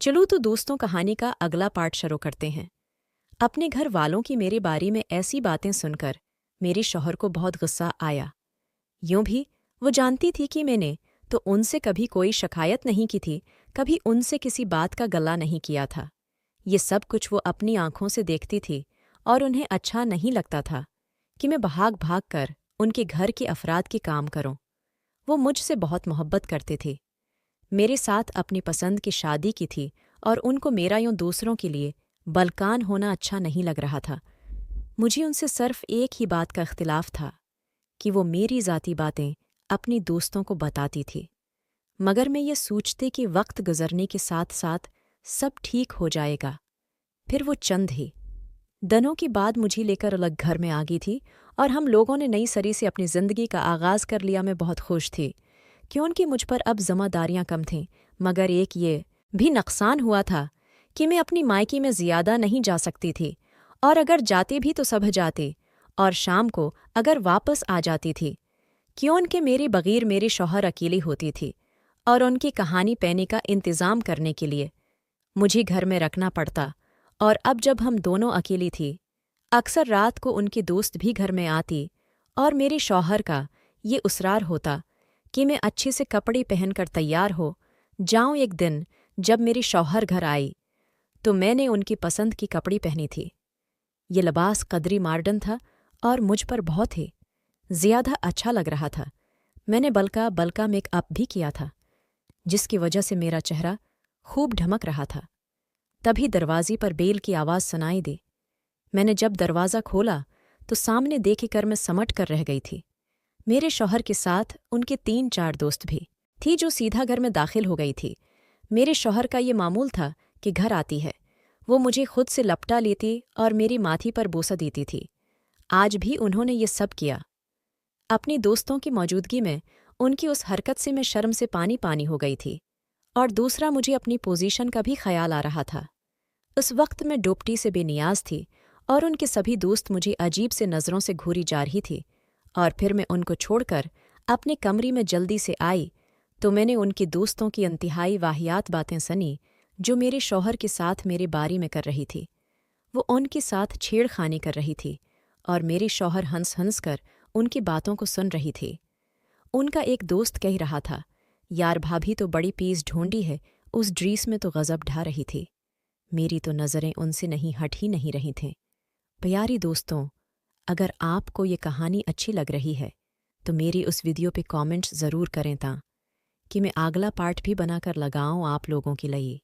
चलो तो दोस्तों, कहानी का अगला पार्ट शुरू करते हैं। अपने घर वालों की मेरे बारे में ऐसी बातें सुनकर मेरे शौहर को बहुत गुस्सा आया। यूं भी वो जानती थी कि मैंने तो उनसे कभी कोई शिकायत नहीं की थी, कभी उनसे किसी बात का गला नहीं किया था। ये सब कुछ वो अपनी आंखों से देखती थी और उन्हें अच्छा नहीं लगता था कि मैं भाग भाग कर उनके घर के अफराद के काम करूं। वो मुझसे बहुत मोहब्बत करते थे, मेरे साथ अपनी पसंद की शादी की थी और उनको मेरा यूं दूसरों के लिए बलकान होना अच्छा नहीं लग रहा था। मुझे उनसे सिर्फ एक ही बात का इख्तिलाफ था कि वो मेरी ज़ाती बातें अपनी दोस्तों को बताती थी, मगर मैं ये सोचती कि वक्त गुजरने के साथ साथ सब ठीक हो जाएगा। फिर वो चंद ही दिनों के बाद मुझे लेकर अलग घर में आ गई थी और हम लोगों ने नई सरी से अपनी ज़िंदगी का आगाज़ कर लिया। मैं बहुत खुश थी क्योंकि मुझ पर अब ज़िम्मेदारियाँ कम थीं, मगर एक ये भी नुकसान हुआ था कि मैं अपनी मायके में ज़्यादा नहीं जा सकती थी, और अगर जाती भी तो सब जाती और शाम को अगर वापस आ जाती थी, क्योंकि मेरे बगैर मेरे शौहर अकेली होती थी और उनकी कहानी पहने का इंतज़ाम करने के लिए मुझे घर में रखना पड़ता। और अब जब हम दोनों अकेली थी, अक्सर रात को उनके दोस्त भी घर में आती और मेरे शौहर का ये उसरार होता कि मैं अच्छे से कपड़े पहनकर तैयार हो जाऊं। एक दिन जब मेरे शौहर घर आई तो मैंने उनकी पसंद की कपड़ी पहनी थी। ये लिबास कदरी मॉडर्न था और मुझ पर बहुत ही ज़्यादा अच्छा लग रहा था। मैंने बल्का मेकअप भी किया था, जिसकी वजह से मेरा चेहरा खूब ढमक रहा था। तभी दरवाजे पर बेल की आवाज़ सुनाई दी। मैंने जब दरवाज़ा खोला तो सामने देखकर मैं समट कर रह गई थी। मेरे शौहर के साथ उनके 3-4 दोस्त भी थी जो सीधा घर में दाखिल हो गई थी। मेरे शौहर का ये मामूल था कि घर आती है वो मुझे खुद से लपटा लेती और मेरी माथी पर बोसा देती थी। आज भी उन्होंने ये सब किया। अपनी दोस्तों की मौजूदगी में उनकी उस हरकत से मैं शर्म से पानी पानी हो गई थी, और दूसरा मुझे अपनी पोजीशन का भी ख्याल आ रहा था। उस वक्त मैं डोपटी से बेनियाज थी और उनके सभी दोस्त मुझे अजीब से नज़रों से घूरी जा रही थी। और फिर मैं उनको छोड़कर अपने कमरे में जल्दी से आई तो मैंने उनके दोस्तों की इंतहाई वाहियात बातें सुनी जो मेरे शौहर के साथ मेरे बारे में कर रही थी। वो उनके साथ छेड़खानी कर रही थी और मेरे शौहर हंस हंस कर उनकी बातों को सुन रही थी। उनका एक दोस्त कह रहा था, यार भाभी तो बड़ी पीस ढूंढी है, उस ड्रेस में तो गजब ढा रही थी। मेरी तो नज़रें उनसे हट ही नहीं रही थीं। प्यारी दोस्तों, अगर आपको ये कहानी अच्छी लग रही है तो मेरी उस वीडियो पे कमेंट्स ज़रूर करें कि मैं अगला पार्ट भी बनाकर लगाऊं आप लोगों के लिए।